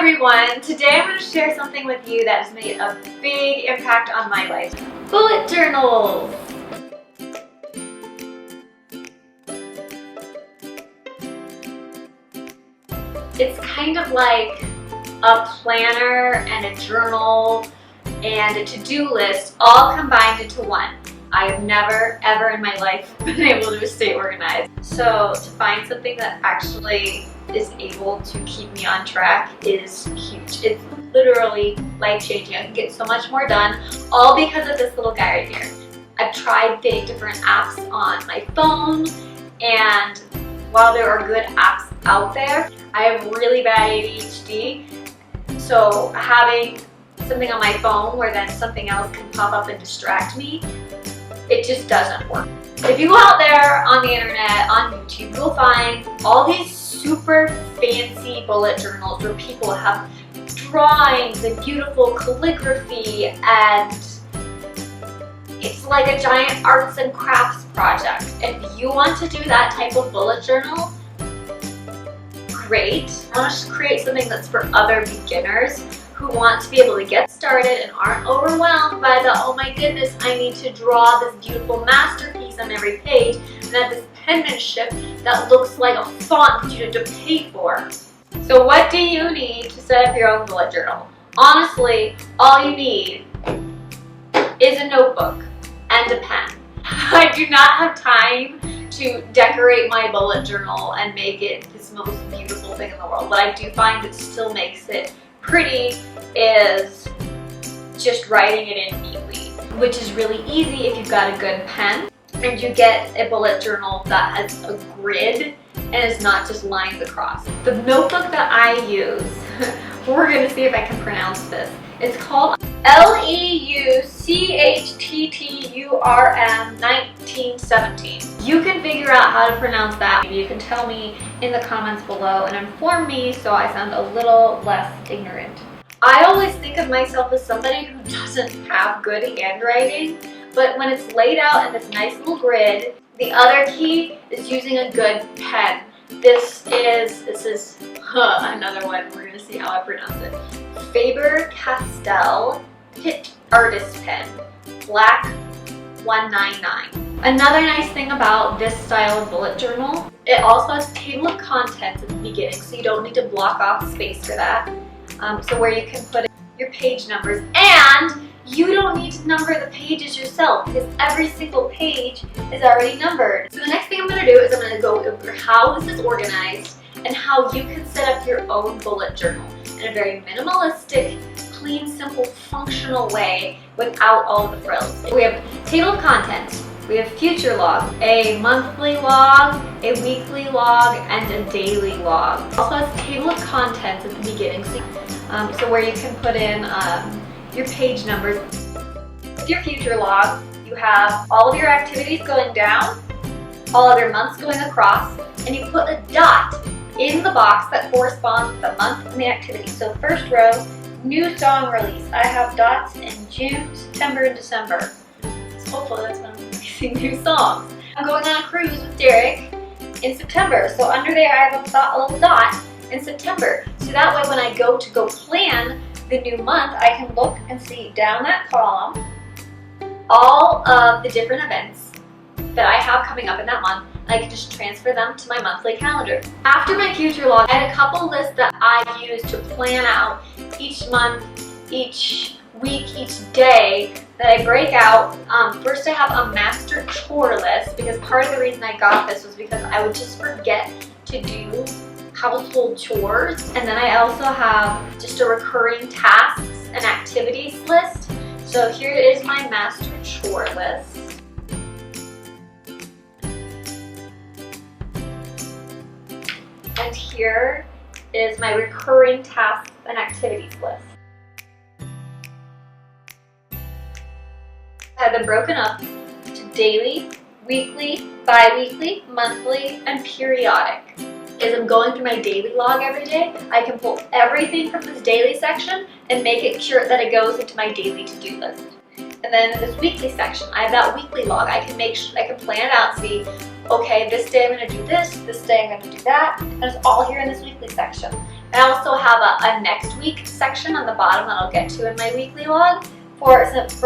everyone! Today I'm going to share something with you that has made a big impact on my life. Bullet journals! It's kind of like a planner and a journal and a to-do list all combined into one. I have never ever in my life been able to stay organized. So to find something that actually is able to keep me on track is huge. It's literally life-changing. I can get so much more done, all because of this little guy right here. I've tried getting different apps on my phone, and while there are good apps out there, I have really bad ADHD. So having something on my phone where then something else can pop up and distract me, it just doesn't work. If you go out there on the internet, on YouTube, you'll find all these super fancy bullet journals where people have drawings and beautiful calligraphy, and it's like a giant arts and crafts project. If you want to do that type of bullet journal, great. I want to create something that's for other beginners who want to be able to get started and aren't overwhelmed by the, oh my goodness, I need to draw this beautiful masterpiece on every page and have this penmanship that looks like a font that you have to pay for. So what do you need to set up your own bullet journal? Honestly, all you need is a notebook and a pen. I do not have time to decorate my bullet journal and make it this most beautiful thing in the world. What I do find that still makes it pretty is just writing it in neatly, which is really easy if you've got a good pen and you get a bullet journal that has a grid and is not just lines across. The notebook that I use, we're going to see if I can pronounce this. It's called Leuchtturm 1917. You can figure out how to pronounce that. You can tell me in the comments below and inform me so I sound a little less ignorant. I always think of myself as somebody who doesn't have good handwriting, but when it's laid out in this nice little grid, the other key is using a good pen. This is another one. We're going to see how I pronounce it. Faber-Castell Pitt Artist Pen, Black 199. Another nice thing about this style of bullet journal, it also has a table of contents at the beginning, so you don't need to block off space for that. So where you can put your page numbers, and you don't need to number the pages yourself because every single page is already numbered. So the next thing I'm going to do is I'm going to go over how this is organized and how you can set up your own bullet journal in a very minimalistic, clean, simple, functional way without all of the frills. We have table of contents, we have future log, a monthly log, a weekly log, and a daily log. It also has a table of contents at the beginning, so where you can put in your page numbers. With your future log, you have all of your activities going down, all of your months going across, and you put a dot in the box that corresponds with the month and the activity. So first row, new song release. I have dots in June, September, and December. So hopefully that's when I'm releasing new songs. I'm going on a cruise with Derek in September. So under there I have a little dot in September. So that way when I go plan the new month, I can look and see down that column all of the different events that I have coming up in that month. I can just transfer them to my monthly calendar. After my future log, I had a couple lists that I use to plan out each month, each week, each day that I break out. First I have a master chore list, because part of the reason I got this was because I would just forget to do household chores. And then I also have just a recurring tasks and activities list. So here is my master chore list. And here is my recurring tasks and activities list. I have them broken up to daily, weekly, bi-weekly, monthly, and periodic. As I'm going through my daily log every day, I can pull everything from this daily section and make it sure that it goes into my daily to-do list. And then in this weekly section, I have that weekly log. I can plan it out, see, okay, this day I'm going to do this day I'm going to do that, and it's all here in this weekly section. I also have a next week section on the bottom that I'll get to in my weekly log for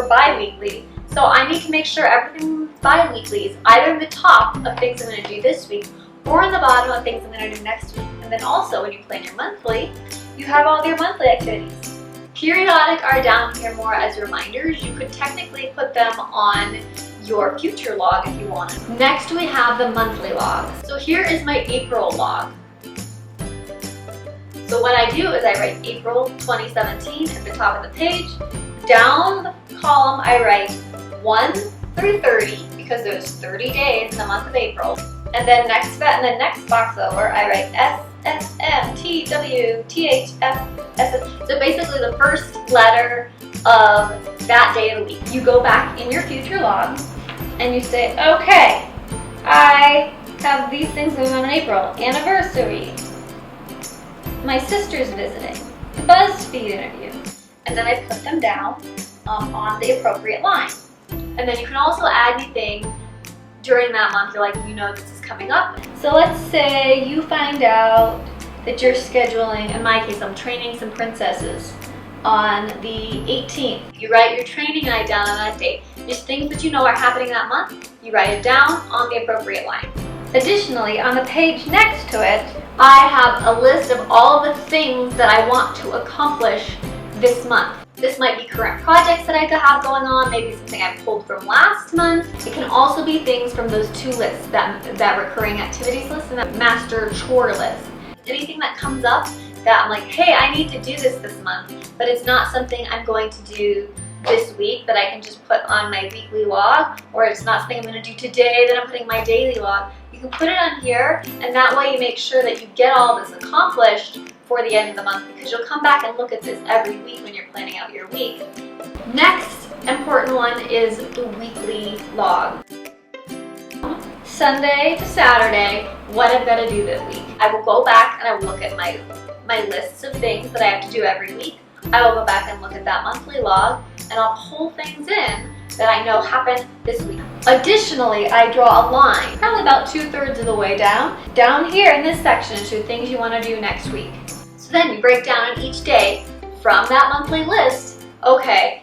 bi-weekly. So I need to make sure everything bi-weekly is either in the top of things I'm going to do this week or in the bottom of things I'm going to do next week. And then also when you plan your monthly, you have all your monthly activities. Periodic are down here more as reminders. You could technically put them on your future log if you wanted. Next we have the monthly log. So here is my April log. So what I do is I write April 2017 at the top of the page. Down the column I write 1 through 30 because there's 30 days in the month of April. And then next box over I write S, S, M, T, W, T, H, F, S, S. So basically the first letter of that day of the week. You go back in your future log and you say, okay, I have these things going on in April. Anniversary, my sister's visiting, the BuzzFeed interview. And then I put them down on the appropriate line. And then you can also add anything during that month. You're like, you know this is coming up. So let's say you find out that you're scheduling, in my case I'm training some princesses on the 18th. You write your training night down on that date. Just things that you know are happening that month, you write it down on the appropriate line. Additionally, on the page next to it, I have a list of all the things that I want to accomplish this month. This might be current projects that I have going on, maybe something I pulled from last month. It can also be things from those two lists, that recurring activities list and that master chore list. Anything that comes up that I'm like, hey, I need to do this month, but it's not something I'm going to do this week that I can just put on my weekly log, or it's not something I'm going to do today that I'm putting my daily log. You can put it on here, and that way you make sure that you get all this accomplished for the end of the month, because you'll come back and look at this every week when you're planning out your week. Next important one is the weekly log. Sunday to Saturday, what I've got to do this week. I will go back and I will look at my lists of things that I have to do every week. I will go back and look at that monthly log, and I'll pull things in that I know happened this week. Additionally, I draw a line, probably about 2/3 of the way down here in this section to things you want to do next week. So then you break down on each day from that monthly list, okay,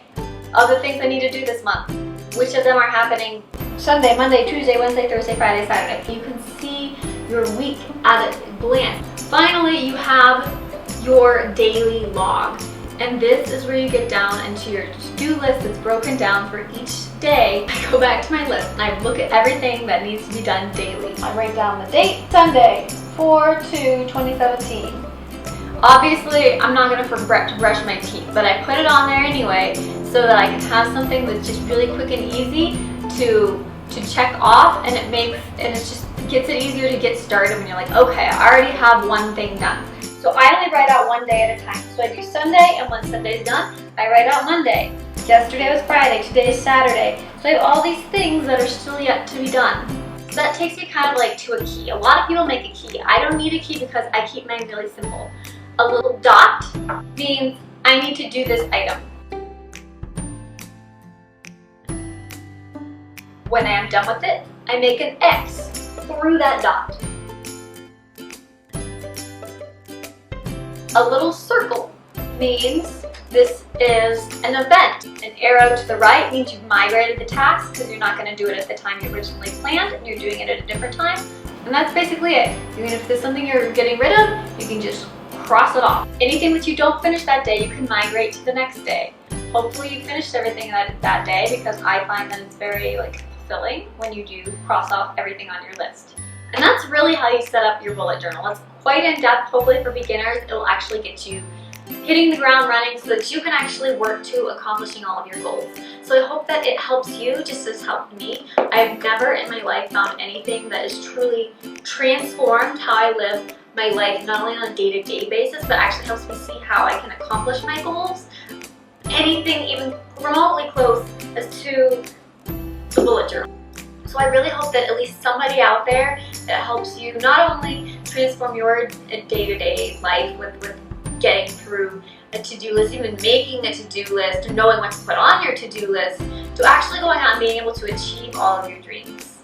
of the things I need to do this month, which of them are happening Sunday, Monday, Tuesday, Wednesday, Thursday, Friday, Saturday. You can see your week at a glance. Finally, you have your daily log. And this is where you get down into your to-do list that's broken down for each day. I go back to my list and I look at everything that needs to be done daily. I write down the date, Sunday, 4/2/2017. Obviously, I'm not going to forget to brush my teeth, but I put it on there anyway so that I can have something that's just really quick and easy to check off, and it just gets it easier to get started when you're like, okay, I already have one thing done. So I only write out one day at a time. So I do Sunday, and when Sunday's done, I write out Monday. Yesterday was Friday, today is Saturday. So I have all these things that are still yet to be done. So that takes me kind of like to a key. A lot of people make a key. I don't need a key because I keep mine really simple. A little dot means I need to do this item. When I am done with it, I make an X through that dot. A little circle means this is an event. An arrow to the right means you've migrated the task because you're not going to do it at the time you originally planned and you're doing it at a different time. And that's basically it. Even if there's something you're getting rid of, you can just cross it off. Anything that you don't finish that day, you can migrate to the next day. Hopefully you finished everything that day, because I find that it's very fulfilling when you do cross off everything on your list. And that's really how you set up your bullet journal. It's quite in depth. Hopefully for beginners, it'll actually get you hitting the ground running so that you can actually work to accomplishing all of your goals. So I hope that it helps you just as helped me. I've never in my life found anything that has truly transformed how I live my life, not only on a day-to-day basis, but actually helps me see how I can accomplish my goals. Anything even remotely close as to the bullet journal. So I really hope that at least somebody out there that helps you not only transform your day-to-day life with getting through a to-do list, even making a to-do list, or knowing what to put on your to-do list, to actually going out and being able to achieve all of your dreams.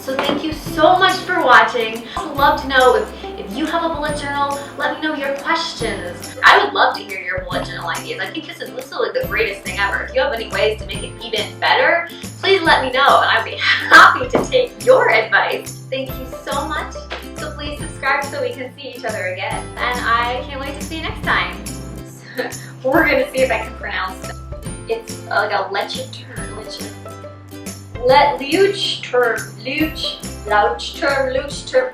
So thank you so much for watching. I'd love to know if you have a bullet journal, let me know your questions. I would love to hear your bullet journal ideas. I think this is like the greatest thing ever. If you have any ways to make it even better, please let me know and I'd be happy to take your advice. Thank you so much. So please subscribe so we can see each other again. And I can't wait to see you next time. We're gonna see if I can pronounce it. It's like a leche term. Luch term.